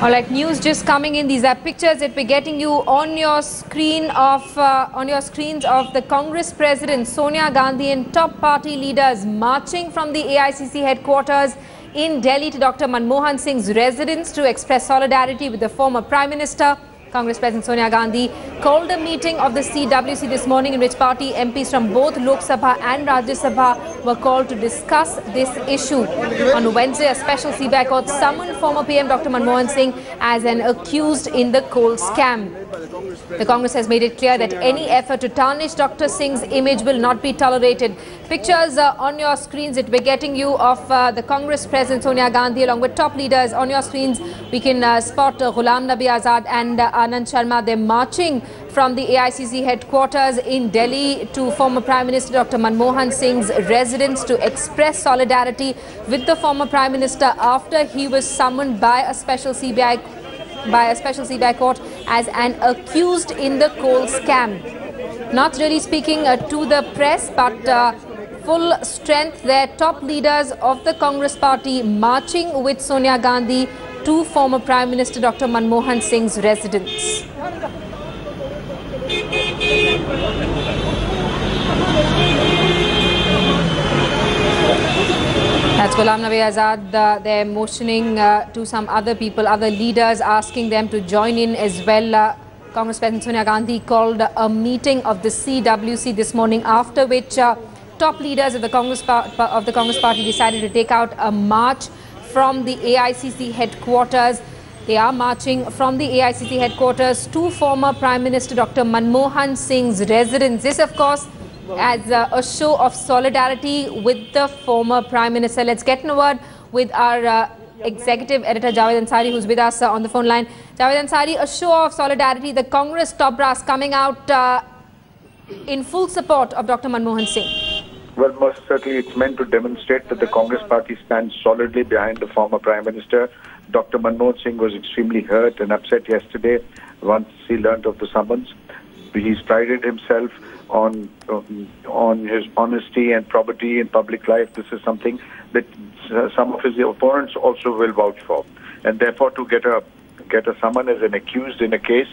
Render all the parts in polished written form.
All right, news just coming in. These are pictures that we're getting you on your screen of screens of the Congress President Sonia Gandhi and top party leaders marching from the AICC headquarters in Delhi to Dr. Manmohan Singh's residence to express solidarity with the former Prime Minister. Congress President Sonia Gandhi called a meeting of the CWC this morning in which party MPs from both Lok Sabha and Rajya Sabha were called to discuss this issue. On Wednesday, a special CBI court summoned former PM Dr. Manmohan Singh as an accused in the coal scam. The Congress has made it clear that any effort to tarnish Dr. Singh's image will not be tolerated. Pictures on your screens that we're getting you of the Congress President Sonia Gandhi along with top leaders. On your screens, we can spot Ghulam Nabi Azad and Anand Sharma. They're marching from the AICC headquarters in Delhi to former Prime Minister Dr. Manmohan Singh's residence to express solidarity with the former Prime Minister after he was summoned by a special CBI court as an accused in the coal scam. Not really speaking to the press, but full strength, their top leaders of the Congress party marching with Sonia Gandhi to former Prime Minister Dr. Manmohan Singh's residence. That's Ghulam Nabi Azad. They're motioning to some other people, other leaders, asking them to join in as well. Congress President Sonia Gandhi called a meeting of the CWC this morning, after which top leaders of the Congress party decided to take out a march from the AICC headquarters. They are marching from the AICC headquarters to former Prime Minister Dr. Manmohan Singh's residence. This, of course, as a show of solidarity with the former Prime Minister. Let's get in a word with our Executive Editor Javed Ansari, who's with us on the phone line. Javed Ansari, a show of solidarity, the Congress top brass coming out in full support of Dr. Manmohan Singh. Well, most certainly it's meant to demonstrate that the Congress party stands solidly behind the former Prime Minister. Dr. Manmohan Singh was extremely hurt and upset yesterday once he learnt of the summons. He's prided himself on his honesty and probity in public life. This is something that some of his opponents also will vouch for. And therefore, to get a summon as an accused in a case,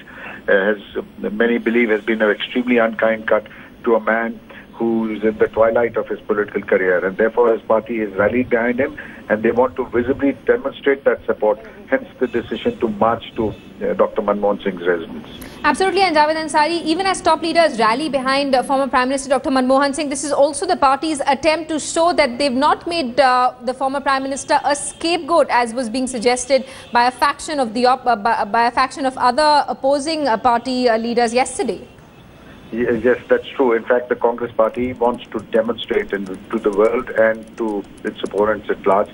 as many believe, has been an extremely unkind cut to a man who is in the twilight of his political career, and therefore his party is rallied behind him, and they want to visibly demonstrate that support, hence the decision to march to Dr. Manmohan Singh's residence. Absolutely, and Javed Ansari, even as top leaders rally behind former Prime Minister Dr. Manmohan Singh, this is also the party's attempt to show that they've not made the former Prime Minister a scapegoat, as was being suggested by a faction of other opposing party leaders yesterday. Yes, that's true. In fact, the Congress party wants to demonstrate to the world and to its opponents at large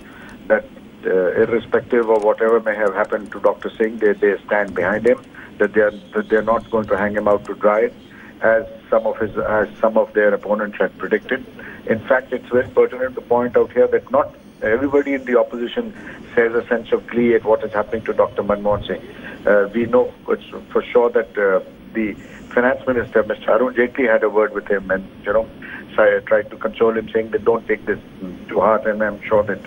that irrespective of whatever may have happened to Dr. Singh, they stand behind him, that they're not going to hang him out to dry, as some of their opponents had predicted. In fact, it's very pertinent to point out here that not everybody in the opposition shares a sense of glee at what is happening to Dr. Manmohan Singh. We know for sure that the Finance Minister, Mr. Arun Jaitley, had a word with him and, tried to console him, saying that don't take this to heart, and I'm sure that,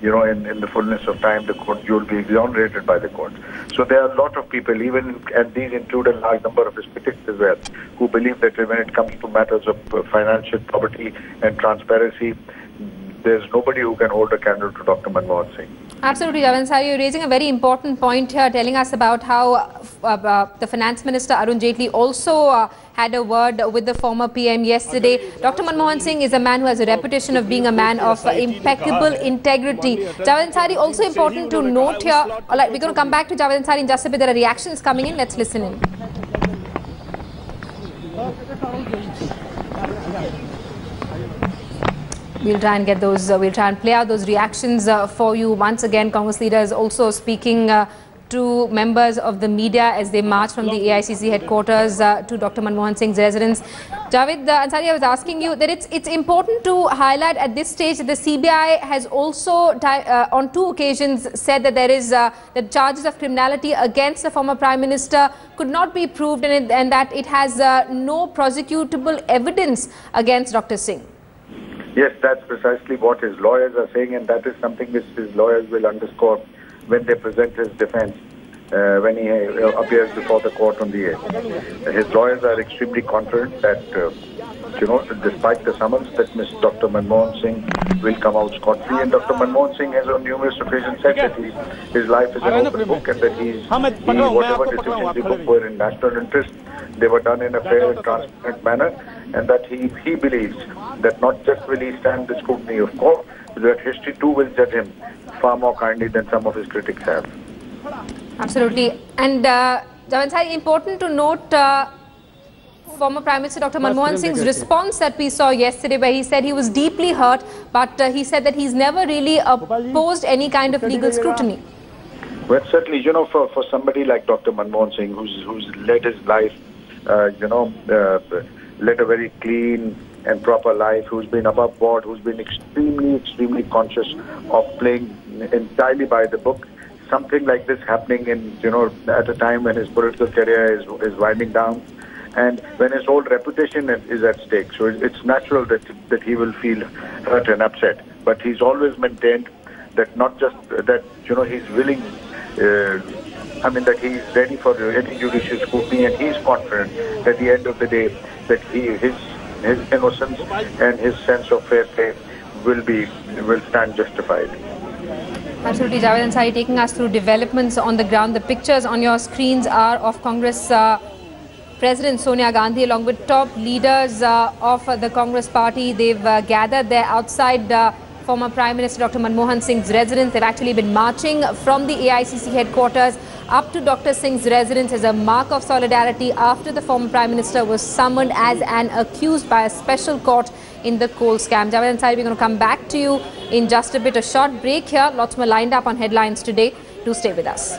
in the fullness of time, you'll be exonerated by the court. So there are a lot of people, and these include a large number of his critics as well, who believe that when it comes to matters of financial probity and transparency, there's nobody who can hold a candle to Dr. Manmohan Singh. Absolutely, Javed Ansari, you're raising a very important point here, telling us about how the Finance Minister Arun Jaitley also had a word with the former PM yesterday. Dr. Manmohan Singh is a man who has a reputation of being a man of impeccable integrity. Javed Ansari, also important to note here, all right, we're going to come back to Javed Ansari in just a bit. There are reactions coming in. Let's listen in. We'll try and get those, we'll try and play out those reactions for you. Once again, Congress leaders also speaking to members of the media as they march from the AICC headquarters to Dr. Manmohan Singh's residence. Javed Ansari, I was asking you that it's important to highlight at this stage that the CBI has also on two occasions said that there is that charges of criminality against the former Prime Minister could not be proved, and that it has no prosecutable evidence against Dr. Singh. Yes, that's precisely what his lawyers are saying, and that is something which his lawyers will underscore when they present his defense. when he appears before the court on the 8th. His lawyers are extremely confident that, despite the summons, that Dr. Manmohan Singh will come out scot-free. And Dr. Manmohan Singh has on numerous occasions said that his life is an open book and that whatever decisions he took were in national interest. They were done in a fair and transparent manner, and that he believes that not just will he stand the scrutiny of court, but that history too will judge him far more kindly than some of his critics have. Absolutely. And Javan, important to note former Prime Minister Dr. Manmohan Singh's response that we saw yesterday, where he said he was deeply hurt, but he said that he's never really opposed any kind of legal scrutiny. Well, certainly, for somebody like Dr. Manmohan Singh, who's led his life, led a very clean and proper life, who's been above board, who's been extremely conscious of playing entirely by the book. Something like this happening at a time when his political career is winding down, and when his whole reputation is at stake. So it's natural that he will feel hurt and upset. But he's always maintained that not just that he's willing. That he's ready for any judicial scrutiny, and he's confident that at the end of the day that his innocence and his sense of fair play will stand justified. Absolutely, Javed Ansari taking us through developments on the ground. The pictures on your screens are of Congress President Sonia Gandhi along with top leaders of the Congress party. They've gathered there outside former Prime Minister Dr. Manmohan Singh's residence. They've actually been marching from the AICC headquarters up to Dr. Singh's residence as a mark of solidarity after the former Prime Minister was summoned as an accused by a special court in the coal scam. Javed Ansari, we're going to come back to you in just a bit. A short break here. Lots more lined up on headlines today. Do stay with us.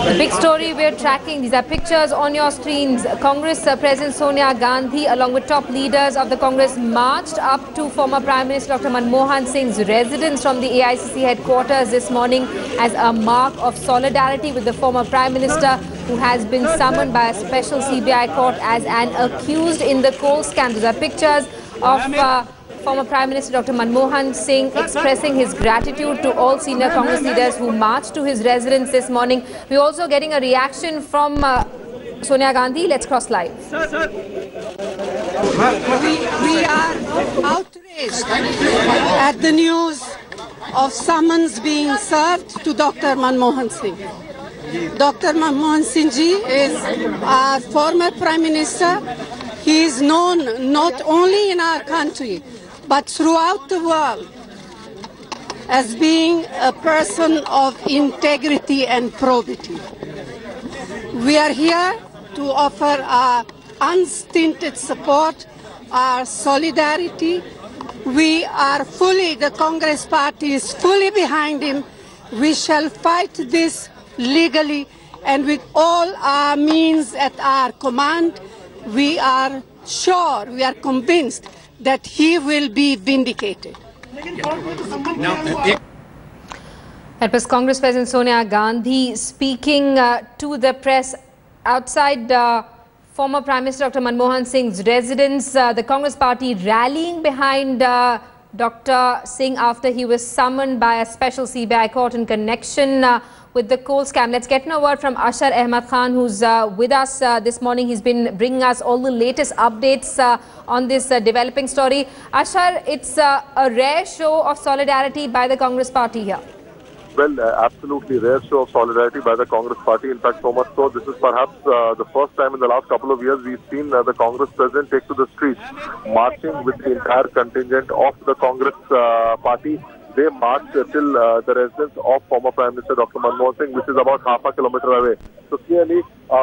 The big story we're tracking, these are pictures on your screens. Congress President Sonia Gandhi along with top leaders of the Congress marched up to former Prime Minister Dr. Manmohan Singh's residence from the AICC headquarters this morning as a mark of solidarity with the former Prime Minister who has been summoned by a special CBI court as an accused in the coal scam. These are pictures of former Prime Minister Dr. Manmohan Singh expressing his gratitude to all senior Congress leaders who marched to his residence this morning. We're also getting a reaction from Sonia Gandhi. Let's cross live. We are outraged at the news of summons being served to Dr. Manmohan Singh. Dr. Manmohan Singh ji is our former Prime Minister. He is known not only in our country but throughout the world as being a person of integrity and probity. We are here to offer our unstinted support, our solidarity. We are the Congress party is fully behind him. We shall fight this legally and with all our means at our command. We are sure, we are convinced that he will be vindicated. That was Congress President Sonia Gandhi speaking to the press outside former Prime Minister Dr. Manmohan Singh's residence. The Congress party rallying behind Dr. Singh after he was summoned by a special CBI court in connection with the coal scam. Let's get a word from Ashar Ahmad Khan, who's with us this morning. He's been bringing us all the latest updates on this developing story. Ashar, it's a rare show of solidarity by the Congress party here. Well, absolutely rare show of solidarity by the Congress party. In fact, so much so, this is perhaps the first time in the last couple of years we've seen the Congress president take to the streets, marching with the entire contingent of the Congress party. They marched till the residence of former Prime Minister Dr. Manmohan Singh, which is about half a kilometer away. So clearly,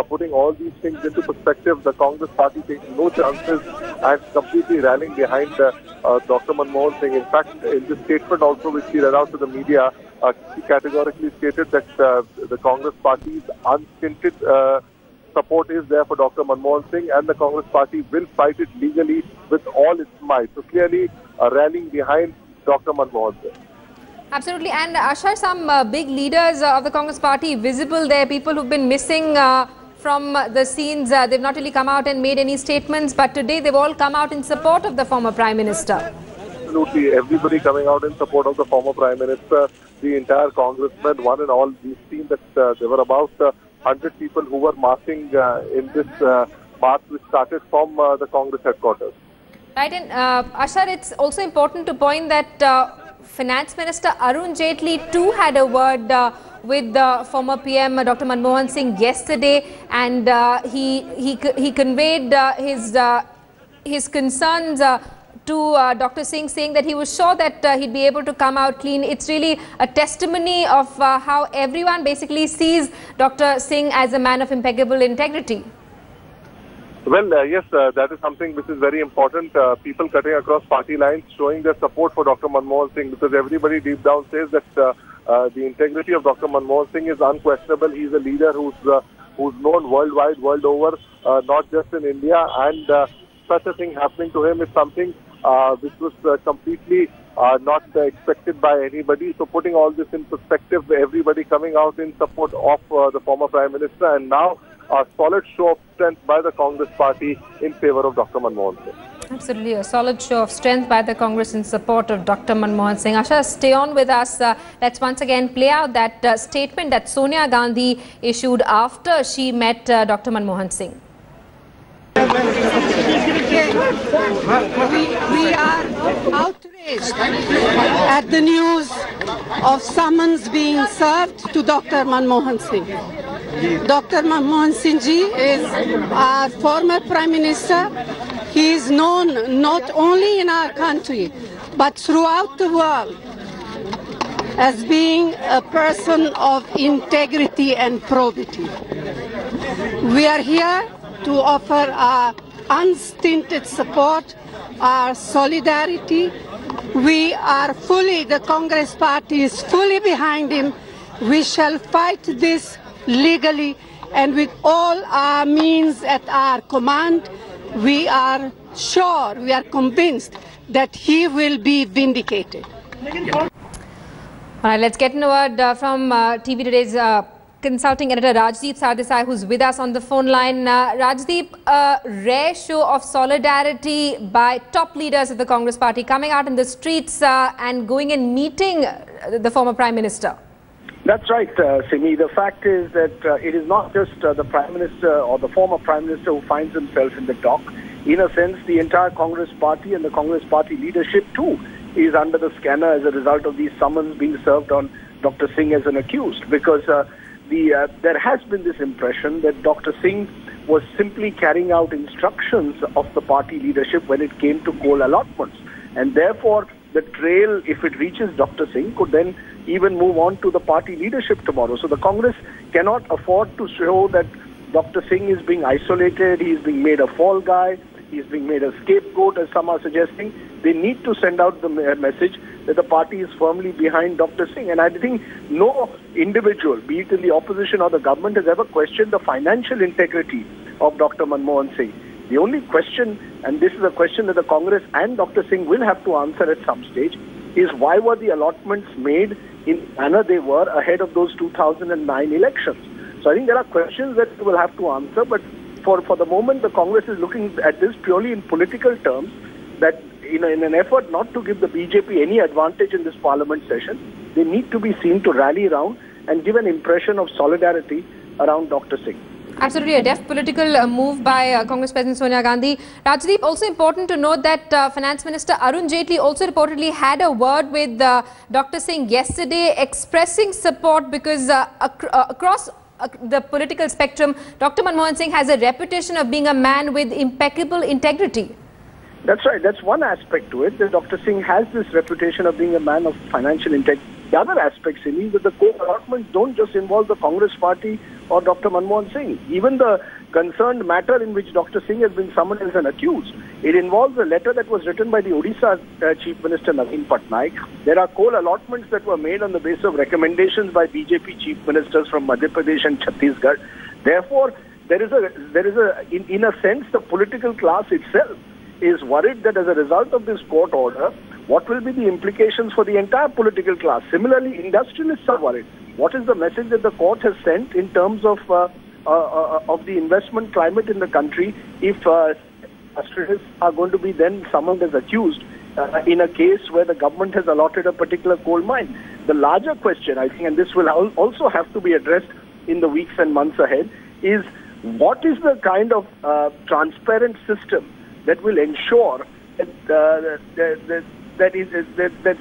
putting all these things into perspective, the Congress party taking no chances and completely rallying behind Dr. Manmohan Singh. In fact, in this statement also, which he read out to the media, he categorically stated that the Congress party's unstinted support is there for Dr. Manmohan Singh, and the Congress party will fight it legally with all its might. So clearly, rallying behind Dr. Manmohan Singh. Absolutely. And Ashar, some big leaders of the Congress party visible there, people who've been missing from the scenes. They've not really come out and made any statements, but today they've all come out in support of the former Prime Minister. absolutely everybody coming out in support of the former Prime Minister, the entire congressmen, one and all. We've seen that there were about 100 people who were marching in this march which started from the Congress headquarters. Right, and Ashar, it's also important to point that Finance Minister Arun Jaitley too had a word with the former PM Dr. Manmohan Singh yesterday, and he conveyed his concerns to Dr. Singh, saying that he was sure that he'd be able to come out clean. It's really a testimony of how everyone basically sees Dr. Singh as a man of impeccable integrity. Well, yes, that is something which is very important. People cutting across party lines showing their support for Dr. Manmohan Singh, because everybody deep down says that the integrity of Dr. Manmohan Singh is unquestionable. He's a leader who's known worldwide, world over, not just in India. And such a thing happening to him is something which was completely not expected by anybody. So putting all this in perspective, everybody coming out in support of the former Prime Minister, and now a solid show of strength by the Congress party in favor of Dr. Manmohan Singh. Absolutely, a solid show of strength by the Congress in support of Dr. Manmohan Singh. Asha, stay on with us. Let's once again play out that statement that Sonia Gandhi issued after she met Dr. Manmohan Singh. We are outraged at the news of summons being served to Dr. Manmohan Singh. Dr. Manmohan Singh ji is our former Prime Minister. He is known not only in our country but throughout the world as being a person of integrity and probity. We are here to offer our unstinted support, our solidarity. We are the Congress party is fully behind him. We shall fight this legally and with all our means at our command. We are sure, we are convinced that he will be vindicated. All right, let's get a word from TV Today's consulting editor Rajdeep Sardesai, who's with us on the phone line. Rajdeep, a rare show of solidarity by top leaders of the Congress party coming out in the streets and going and meeting the former Prime Minister. That's right, Simi. The fact is that it is not just the Prime Minister or the former Prime Minister who finds himself in the dock. In a sense, the entire Congress party and the Congress party leadership too is under the scanner as a result of these summons being served on Dr. Singh as an accused, because there has been this impression that Dr. Singh was simply carrying out instructions of the party leadership when it came to coal allotments. And therefore, the trail, if it reaches Dr. Singh, could then even move on to the party leadership tomorrow. So the Congress cannot afford to show that Dr. Singh is being isolated, he is being made a fall guy, he is being made a scapegoat, as some are suggesting. They need to send out the message that the party is firmly behind Dr. Singh. And I think no individual, be it in the opposition or the government, has ever questioned the financial integrity of Dr. Manmohan Singh. The only question, and this is a question that the Congress and Dr. Singh will have to answer at some stage, is why were the allotments made in the manner they were ahead of those 2009 elections? So I think there are questions that we will have to answer, but for the moment the Congress is looking at this purely in political terms, that in an effort not to give the BJP any advantage in this parliament session, they need to be seen to rally around and give an impression of solidarity around Dr. Singh. Absolutely, a deft political move by Congress President Sonia Gandhi. Rajdeep, also important to note that Finance Minister Arun Jaitley also reportedly had a word with Dr. Singh yesterday, expressing support because across the political spectrum, Dr. Manmohan Singh has a reputation of being a man with impeccable integrity. That's right. That's one aspect to it, that Dr. Singh has this reputation of being a man of financial integrity. The other aspects in it, that the coal allotments don't just involve the Congress party or Dr. Manmohan Singh. Even the concerned matter in which Dr. Singh has been summoned as an accused, it involves a letter that was written by the Odisha Chief Minister Naveen Patnaik. There are coal allotments that were made on the basis of recommendations by BJP Chief Ministers from Madhya Pradesh and Chhattisgarh. Therefore, there is in a sense, the political class itself is worried that as a result of this court order, what will be the implications for the entire political class? Similarly, industrialists are worried. What is the message that the court has sent in terms of the investment climate in the country if industrialists are going to be then summoned as accused in a case where the government has allotted a particular coal mine. The larger question, I think, and this will also have to be addressed in the weeks and months ahead, is what is the kind of transparent system that will ensure that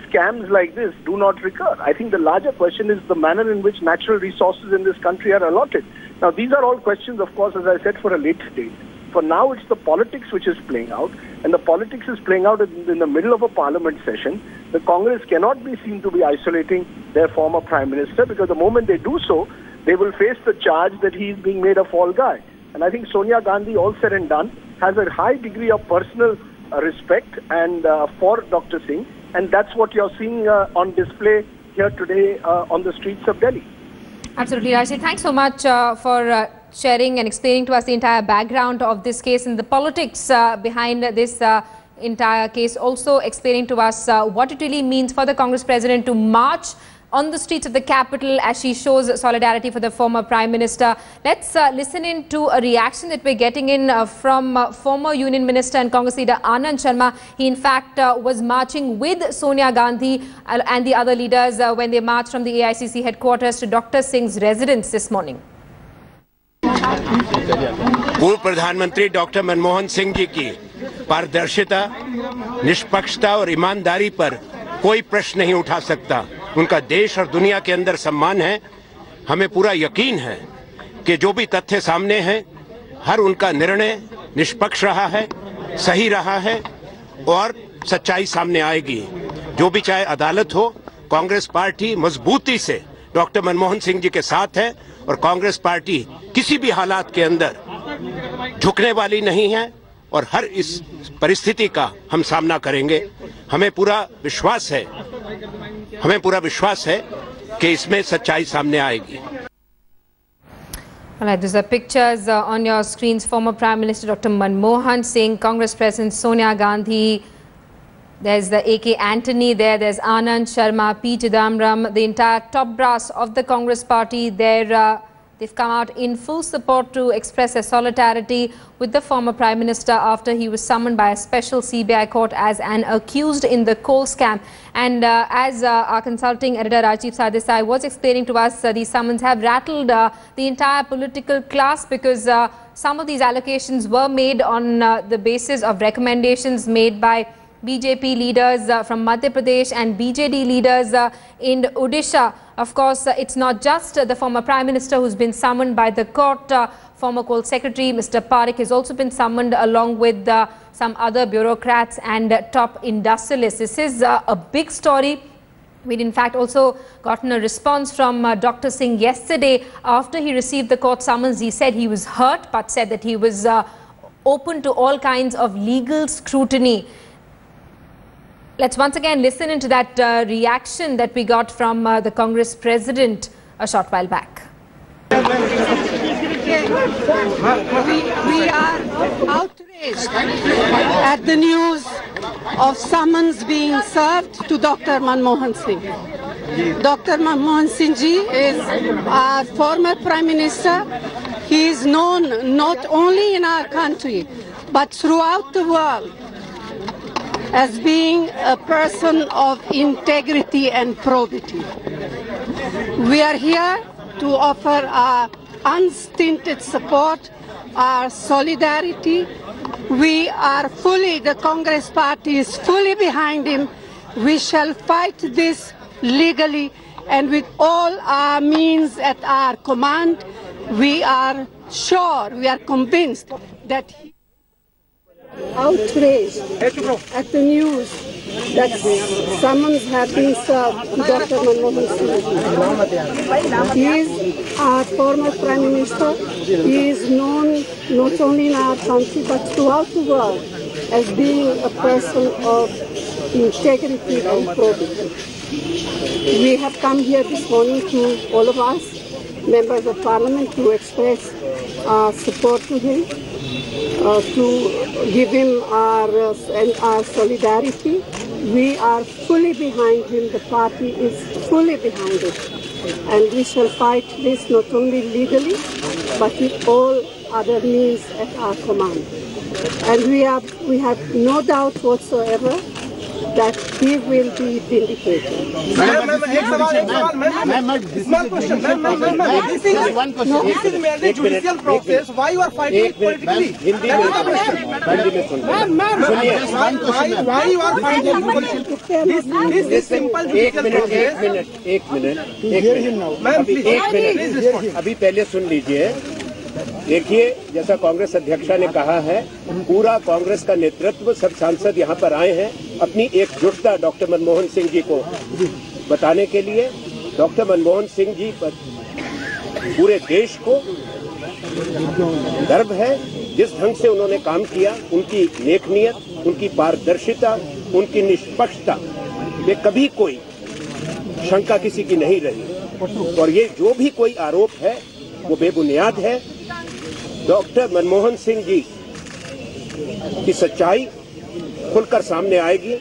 scams like this do not recur. I think the larger question is the manner in which natural resources in this country are allotted. Now, these are all questions, of course, as I said, for a later date. For now, it's the politics which is playing out, and the politics is playing out in the middle of a parliament session. The Congress cannot be seen to be isolating their former Prime Minister, because the moment they do so, they will face the charge that he is being made a fall guy. And I think Sonia Gandhi, all said and done, has a high degree of personal respect and for Dr. Singh, and that's what you're seeing on display here today on the streets of Delhi. Absolutely, Rashid. Thanks so much for sharing and explaining to us the entire background of this case and the politics behind this entire case. Also explaining to us what it really means for the Congress president to march on the streets of the capital as she shows solidarity for the former Prime Minister. Let's listen in to a reaction that we're getting in from former Union Minister and Congress leader Anand Sharma. He in fact was marching with Sonia Gandhi and the other leaders when they marched from the AICC headquarters to Dr. Singh's residence this morning. पूर्व प्रधानमंत्री doctor Manmohan Singh ji की पारदर्शिता, निष्पक्षता और ईमानदारी पर कोई प्रश्न नहीं उठा सकता। उनका देश और दुनिया के अंदर सम्मान है। हमें पूरा यकीन है कि जो भी तथ्य सामने हैं, हर उनका निर्णय निष्पक्ष रहा है, सही रहा है और सच्चाई सामने आएगी। जो भी चाहे अदालत हो, कांग्रेस पार्टी मजबूती से डॉक्टर मनमोहन सिंह जी के साथ है और कांग्रेस पार्टी किसी भी हालात के अंदर झुकने वाली नहीं है और हर इस परिस्थिति का हम सामना करेंगे। हमें पूरा विश्वास है कि इसमें सच्चाई सामने आएगी। All right, these are pictures on your screens. Former Prime Minister Dr. Manmohan Singh, Congress President Sonia Gandhi. There's the AK Antony there. There's Anand Sharma, P. Chidambaram, the entire top brass of the Congress party. They've come out in full support to express their solidarity with the former Prime Minister after he was summoned by a special CBI court as an accused in the coal scam. And as our consulting editor Rajiv Sardesai was explaining to us, these summons have rattled the entire political class because some of these allocations were made on the basis of recommendations made by BJP leaders from Madhya Pradesh and BJD leaders in Odisha. Of course, it's not just the former Prime Minister who's been summoned by the court. Former Coal Secretary Mr. Parekh has also been summoned along with some other bureaucrats and top industrialists. This is a big story. We'd in fact also gotten a response from Dr. Singh yesterday after he received the court summons. He said he was hurt but said that he was open to all kinds of legal scrutiny. Let's once again listen into that reaction that we got from the Congress president a short while back. We are outraged at the news of summons being served to Dr. Manmohan Singh. Dr. Manmohan Singh ji is our former Prime Minister. He is known not only in our country but throughout the world as being a person of integrity and probity. We are here to offer our unstinted support, our solidarity. The Congress party is fully behind him. We shall fight this legally and with all our means at our command. We are sure, we are convinced that he outraged at the news that summons have been served to Dr. Manmohan Singh. He is our former Prime Minister. He is known not only in our country but throughout the world as being a person of integrity and probity. We have come here this morning to all of us, members of Parliament, to express our support to him, to give him our solidarity. We are fully behind him. The party is fully behind it. And we shall fight this not only legally, but with all other means at our command. And we have no doubt whatsoever that he will be vindicated. This is merely judicial process. Why you are fighting it politically? Why you are fighting it politically? This is simple judicial process. एक minute अभी पहले सुन लीजिए। देखिए, जैसा कांग्रेस अध्यक्षा ने कहा है, पूरा कांग्रेस का नेतृत्व, सब सांसद यहाँ पर आए हैं अपनी एकजुटता डॉक्टर मनमोहन सिंह जी को बताने के लिए। डॉक्टर मनमोहन सिंह जी पर पूरे देश को गर्व है, जिस ढंग से उन्होंने काम किया, उनकी नेकनियत, उनकी पारदर्शिता, उनकी निष्पक्षता में कभी कोई शंका किसी की नहीं रही। और ये जो भी कोई आरोप है वो बेबुनियाद है। डॉक्टर मनमोहन सिंह जी की सच्चाई खुलकर सामने आएगी,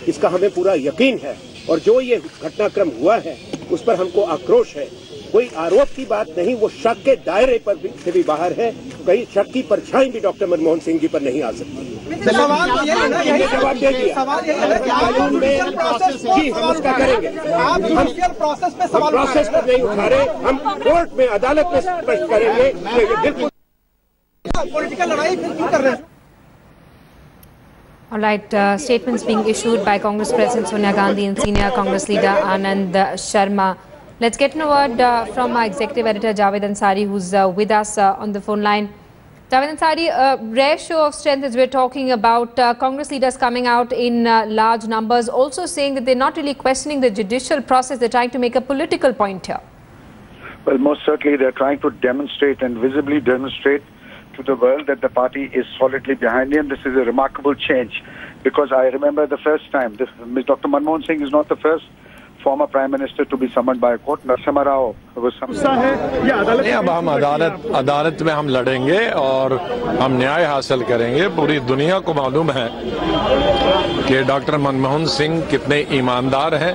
इसका हमें पूरा यकीन है। और जो ये घटनाक्रम हुआ है उस पर हमको आक्रोश है। कोई आरोप की बात नहीं, वो शक के दायरे पर से भी बाहर है। कहीं शक की परछाई भी डॉक्टर मनमोहन सिंह जी पर नहीं आ सकती। सवाल तो ये है ना, ये जवाब दे दिया। कानून में जी हम उसका करेंगे। आप जुडिशियल प्रोसेस पे सवाल प्रोसेस पर नहीं उठा रहे, हम कोर्ट में, अदालत में स्पष्ट करेंगे। बिल्कुल पॉलिटिकल लड़ाई फिर क्यों कर रहे हैं? All right, statements being issued by Congress President Sonia Gandhi and senior Congress leader Anand Sharma. Let's get a word from our executive editor Javed Ansari, who's with us on the phone line. Javed Ansari, a rare show of strength as we're talking about Congress leaders coming out in large numbers, also saying that they're not really questioning the judicial process, they're trying to make a political point here. Well, most certainly they're trying to demonstrate and visibly demonstrate to the world that the party is solidly behind him. This is a remarkable change, because I remember the first time, Dr. Manmohan Singh is not the first former Prime Minister to be summoned by a court. Narsimha Rao was summoned. अब हम अदालत में हम लड़ेंगे और हम न्याय हासिल करेंगे। पूरी दुनिया को मालूम है कि डॉक्टर मनमोहन सिंह कितने ईमानदार हैं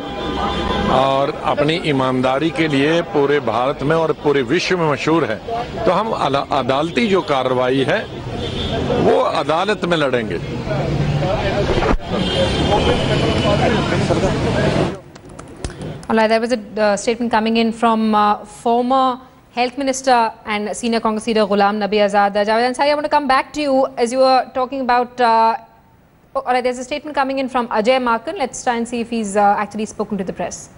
और अपनी ईमानदारी के लिए पूरे भारत में और पूरे विश्व में मशहूर है। तो हम अदालती जो कार्रवाई है वो अदालत में लड़ेंगे। All right, there was a statement coming in from former Health Minister and senior Congress leader Ghulam Nabi Azad. Javed Ansari, I want to come back to you as you were talking about. All right, there's a statement coming in from Ajay Markan. Let's try and see if he's actually spoken to the press.